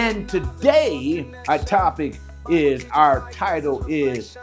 And today, our title is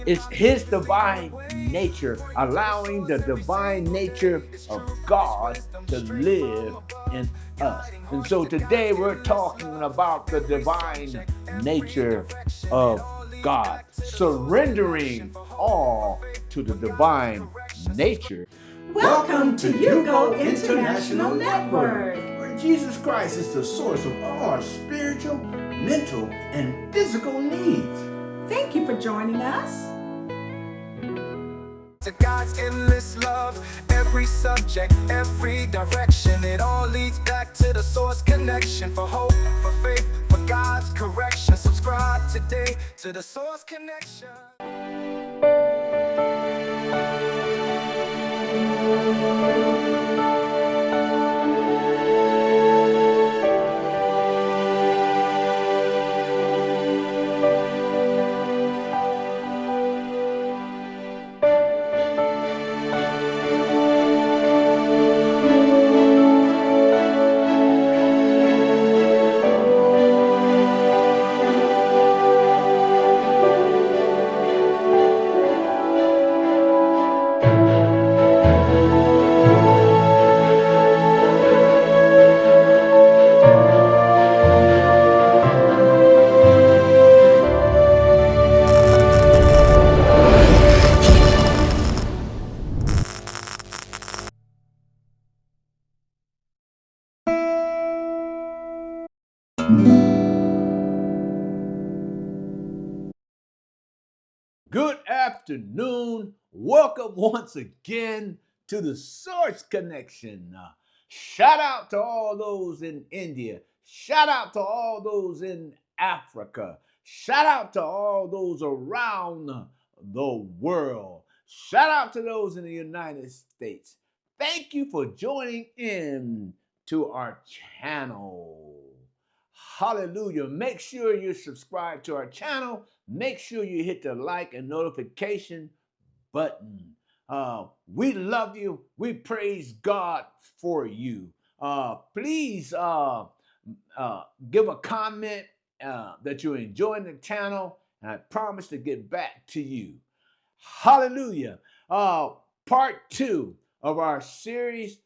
it's His divine nature, allowing the divine nature of God to live in us. And so today we're talking about the divine nature of God, surrendering all to the divine nature. Welcome to You Go International Network, where Jesus Christ is the source of all our spiritual, mental, and physical needs. Thank you for joining us. To God's endless love, every subject, every direction, it all leads back to the source connection. For hope, for faith, for God's correction. Subscribe today to the source connection. Good afternoon. Welcome once again to the Source Connection. Shout out to all those in India. Shout out to all those in Africa. Shout out to all those around the world. Shout out to those in the United States. Thank you for joining in to our channel. Hallelujah. Make sure you subscribe to our channel. Make sure you hit the like and notification button. We love you. We praise God for you. Please give a comment that you're enjoying the channel, and I promise to get back to you. Hallelujah. Part 2 of our series,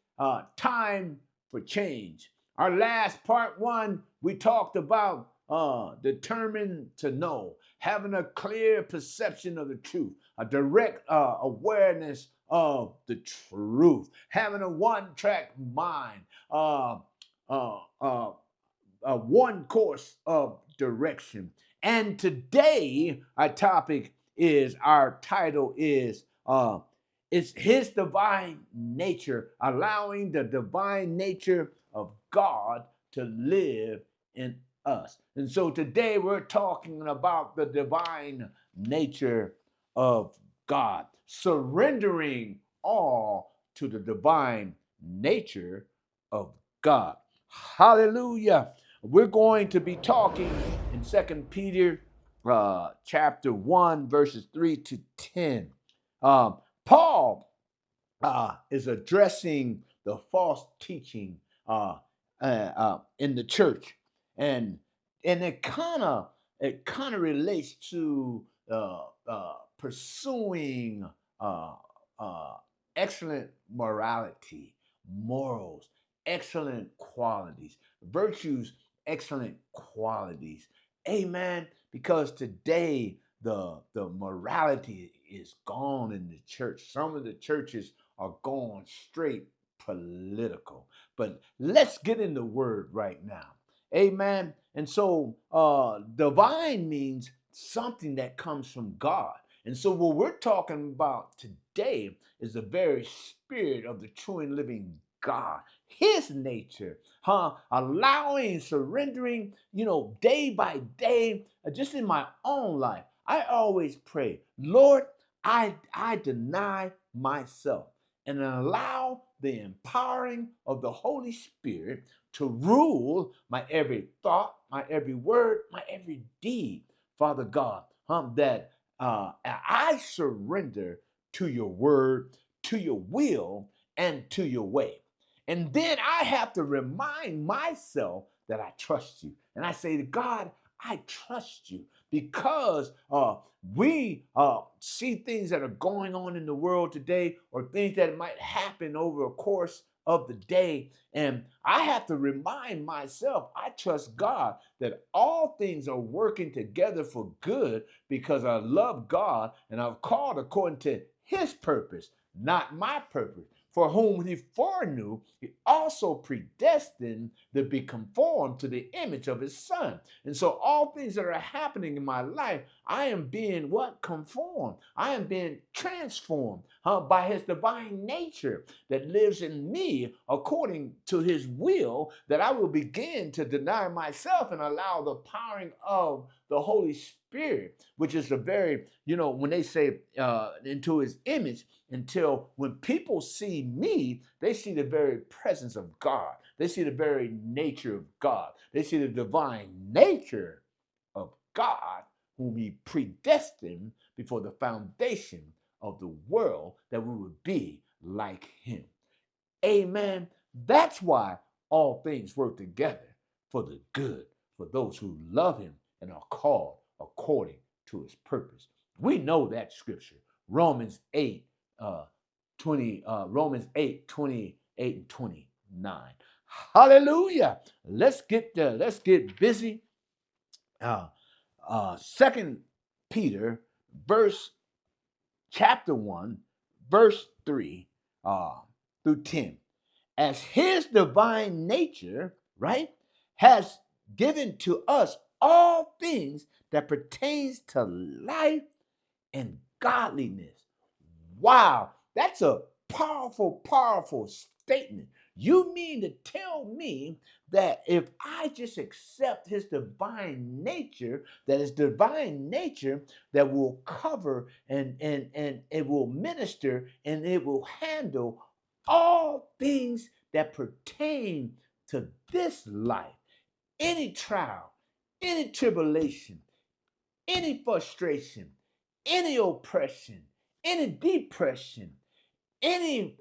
Time for Change. Our last part 1, we talked about determined to know, having a clear perception of the truth, a direct awareness of the truth, having a one-track mind, a one course of direction. And today, our title is it's His divine nature, allowing the divine nature of God to live in us. And so today we're talking about the divine nature of God, surrendering all to the divine nature of God. Hallelujah. We're going to be talking in 2 Peter chapter 1, verses 3 to 10. Paul is addressing the false teaching in the church, and it kind of relates to pursuing excellent morality, morals, excellent qualities, virtues, excellent qualities. Amen. Because today the morality is gone in the church. Some of the churches are going straight political. But let's get in the word right now. Amen. And so divine means something that comes from God. And so what we're talking about today is the very spirit of the true and living God, his nature, allowing, surrendering, day by day, just in my own life. I always pray, Lord, I deny myself and allow the empowering of the Holy Spirit to rule my every thought, my every word, my every deed, Father God, that I surrender to your word, to your will, and to your way. And then I have to remind myself that I trust you. And I say to God, I trust you because we see things that are going on in the world today or things that might happen over a course of the day. And I have to remind myself, I trust God that all things are working together for good because I love God and I'm called according to his purpose, not my purpose. For whom he foreknew, he also predestined to be conformed to the image of his son. And so all things that are happening in my life, I am being what? Conformed. I am being transformed by his divine nature that lives in me according to his will, that I will begin to deny myself and allow the powering of the Holy Spirit, which is a very, when they say into his image, until when people see me, they see the very presence of God. They see the very nature of God. They see the divine nature of God, whom he predestined before the foundation of the world, that we would be like him. Amen. That's why all things work together for the good, for those who love him and are called according to his purpose. We know that scripture. Romans 8, 28 and 29. Hallelujah. Let's get busy. 2 Peter chapter 1, verse 3 through 10. As his divine nature, right, has given to us all things that pertains to life and godliness. Wow, that's a powerful, powerful statement. You mean to tell me that if I just accept his divine nature, that his divine nature that will cover and it will minister and it will handle all things that pertain to this life, any trial, any tribulation, any frustration, any oppression, any depression, anything,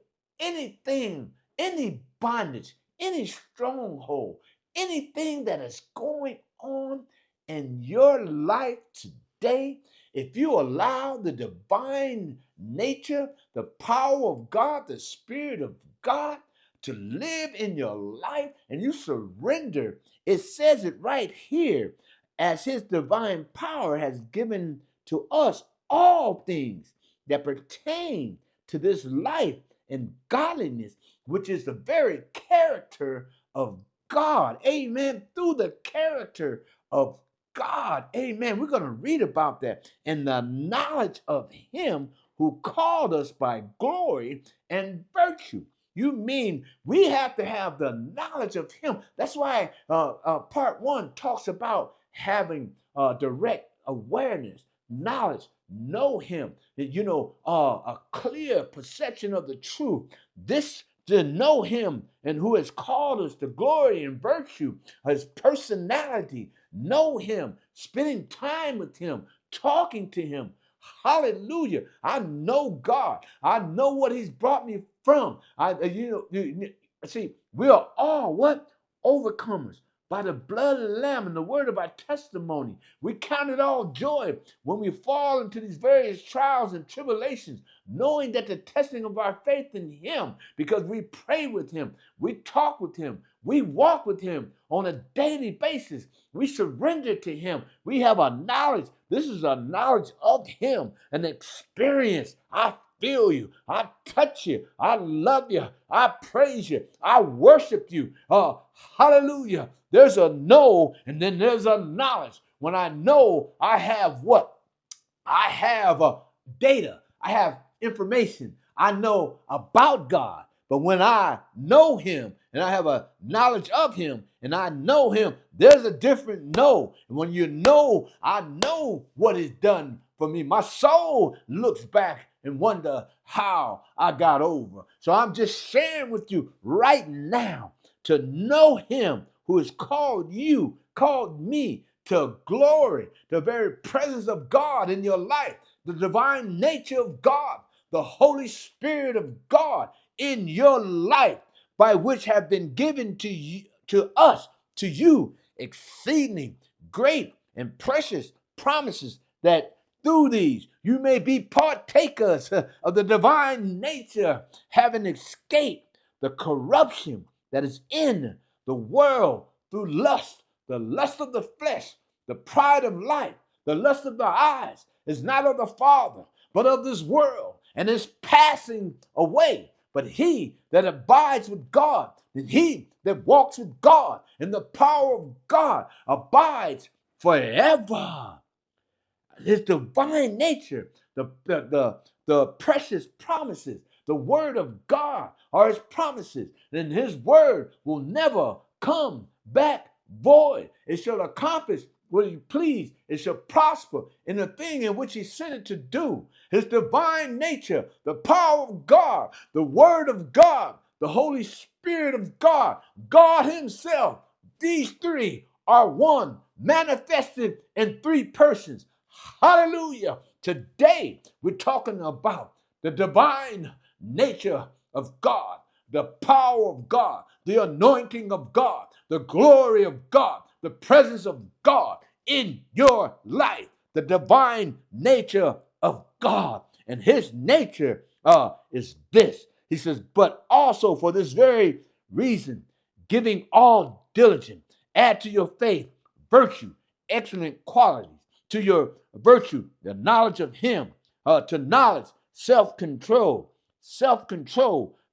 any bondage, any stronghold, anything that is going on in your life today, if you allow the divine nature, the power of God, the Spirit of God to live in your life and you surrender, it says it right here, as his divine power has given to us all things that pertain to this life and godliness, which is the very character of God. Amen. Through the character of God. Amen. We're going to read about that and the knowledge of him who called us by glory and virtue. You mean we have to have the knowledge of him. That's why part 1 talks about having direct awareness, knowledge, know him, a clear perception of the truth. This to know him and who has called us to glory and virtue, his personality, know him, spending time with him, talking to him. Hallelujah. I know God. I know what he's brought me from. See, we are all what? Overcomers by the blood of the Lamb and the word of our testimony. We count it all joy when we fall into these various trials and tribulations, knowing that the testing of our faith in him, because we pray with him, we talk with him, we walk with him on a daily basis. We surrender to him. We have a knowledge. This is a knowledge of him, an experience. I feel you. I touch you. I love you. I praise you. I worship you. Hallelujah. There's a know and then there's a knowledge. When I know, I have what? I have data. I have information. I know about God. But when I know him and I have a knowledge of him and I know him, there's a different know. And when you know, I know what is done for me. My soul looks back and wonder how I got over. So I'm just sharing with you right now to know him who has called you, called me to glory, the very presence of God in your life, the divine nature of God, the Holy Spirit of God in your life, by which have been given to you, to us to you exceedingly great and precious promises, that through these you may be partakers of the divine nature, having escaped the corruption that is in the world through lust, the lust of the flesh, the pride of life, the lust of the eyes is not of the Father, but of this world, and is passing away. But he that abides with God, and he that walks with God in the power of God abides forever. His divine nature, the precious promises, the word of God are his promises. And his word will never come back void. It shall accomplish what he please. It shall prosper in the thing in which he sent it to do. His divine nature, the power of God, the word of God, the Holy Spirit of God, God himself. These three are one, manifested in three persons. Hallelujah. Today, we're talking about the divine nature of God, the power of God, the anointing of God, the glory of God, the presence of God in your life, the divine nature of God. And his nature is this. He says, but also for this very reason, giving all diligence, add to your faith virtue, excellent qualities, to your virtue, the knowledge of him, to knowledge, self-control,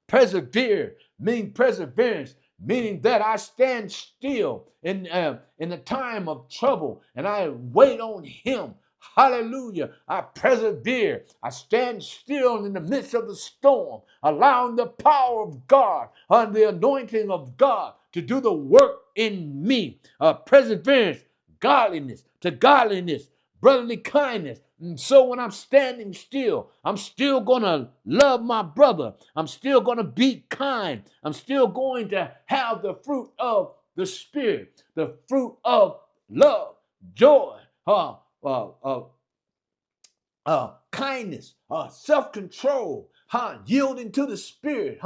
persevere, meaning perseverance, meaning that I stand still in the time of trouble and I wait on him. Hallelujah. I persevere. I stand still in the midst of the storm, allowing the power of God and the anointing of God to do the work in me. Perseverance, godliness, to godliness, brotherly kindness. And so when I'm standing still, I'm still going to love my brother. I'm still going to be kind. I'm still going to have the fruit of the Spirit, the fruit of love, joy, kindness, self-control, yielding to the Spirit,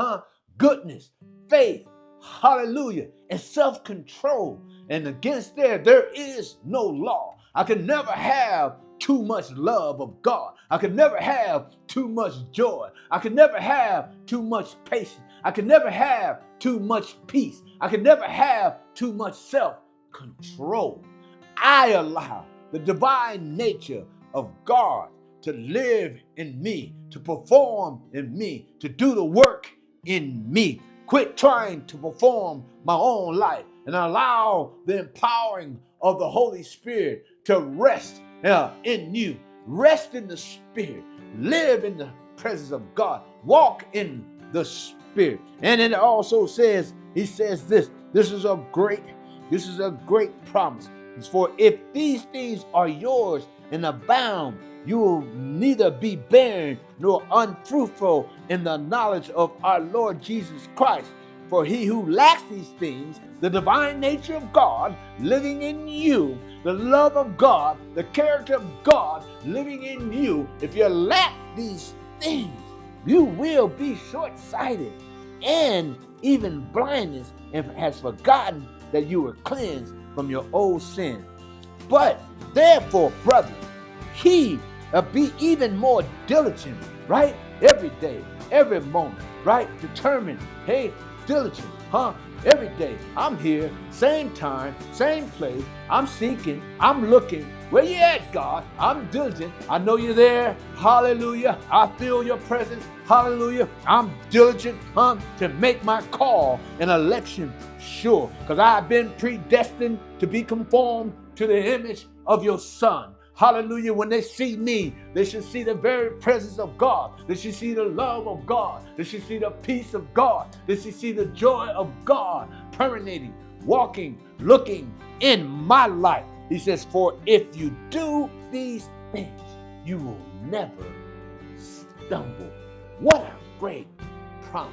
goodness, faith, hallelujah, and self-control. And against there is no law. I can never have too much love of God. I can never have too much joy. I can never have too much patience. I can never have too much peace. I can never have too much self-control. I allow the divine nature of God to live in me, to perform in me, to do the work in me. Quit trying to perform my own life and allow the empowering of the Holy Spirit to rest in you. Rest in the Spirit. Live in the presence of God. Walk in the Spirit. And it also says, he says this is a great promise. It's for if these things are yours and abound, you will neither be barren nor unfruitful in the knowledge of our Lord Jesus Christ. For he who lacks these things, the divine nature of God living in you, the love of God, the character of God living in you, if you lack these things, you will be short-sighted and even blindness, and has forgotten that you were cleansed from your old sin. But therefore, brethren, be even more diligent, right? Every day, every moment, right? Determined, hey, diligent, every day. I'm here, same time, same place. I'm seeking, I'm looking. Where you at, God? I'm diligent. I know you're there. Hallelujah. I feel your presence. Hallelujah. I'm diligent, to make my call and election sure. Because I've been predestined to be conformed to the image of your Son. Hallelujah. When they see me, they should see the very presence of God. They should see the love of God. They should see the peace of God. They should see the joy of God permeating, walking, looking in my life. He says, for if you do these things, you will never stumble. What a great promise.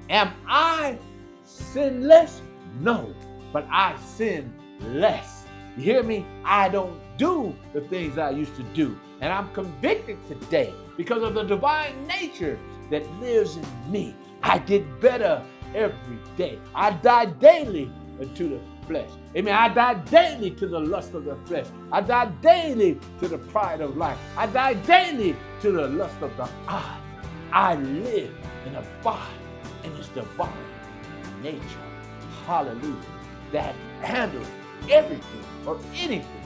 Am I sinless? No, but I sin less. You hear me? I don't do the things I used to do. And I'm convicted today because of the divine nature that lives in me. I get better every day. I die daily to the flesh. Amen. I die daily to the lust of the flesh. I die daily to the pride of life. I die daily to the lust of the eye. I live and abide in His divine nature. Hallelujah. That handles everything or anything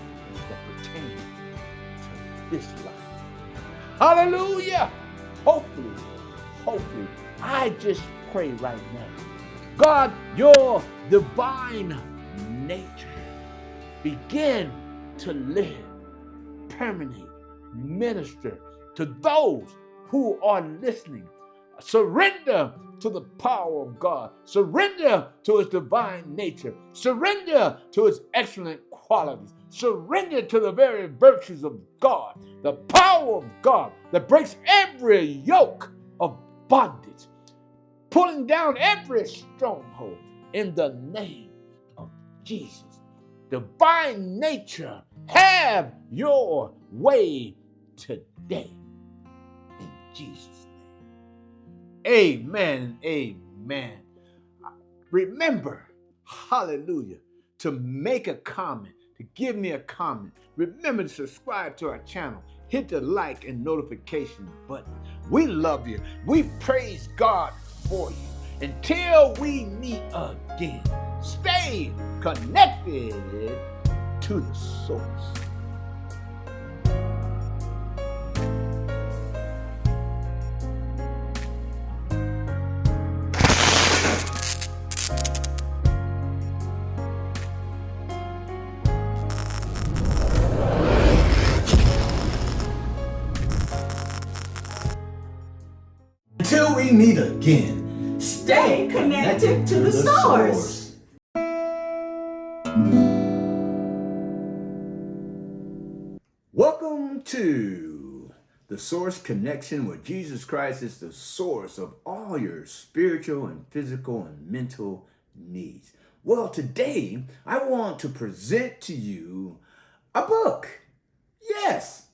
that pertains to this life. Hallelujah. Hopefully, I just pray right now, God, your divine nature begin to live, permeate, minister to those who are listening. Surrender to the power of God. Surrender to His divine nature. Surrender to His excellent qualities. Surrender to the very virtues of God, the power of God that breaks every yoke of bondage, pulling down every stronghold in the name of Jesus. Divine nature, have your way today in Jesus' name. Amen. Amen. Remember, hallelujah, to make a comment, to give me a comment. Remember to subscribe to our channel. Hit the like and notification button. We love you. We praise God for you. Until we meet again, stay connected to the source. Until we meet again, Stay connected to the source. Welcome to the Source Connection, where Jesus Christ is the source of all your spiritual and physical and mental needs. Well, today I want to present to you a book. Yes,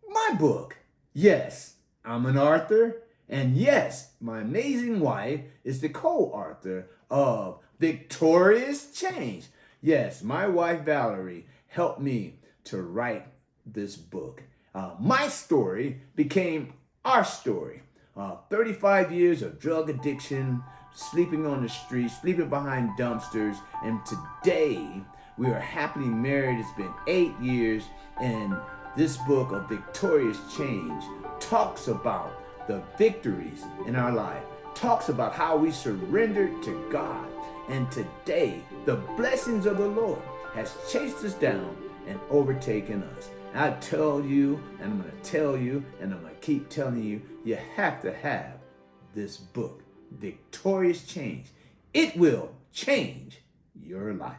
my book. Yes, I'm an author. And yes, my amazing wife is the co-author of Victorious Change. Yes, my wife Valerie helped me to write this book. My story became our story. 35 years of drug addiction, sleeping on the street, sleeping behind dumpsters, and today we are happily married. It's been 8 years, and this book of Victorious Change talks about the victories in our life, talks about how we surrendered to God, and today the blessings of the Lord has chased us down and overtaken us. I tell you, and I'm going to tell you, and I'm going to keep telling you, you have to have this book, Victorious Change. It will change your life.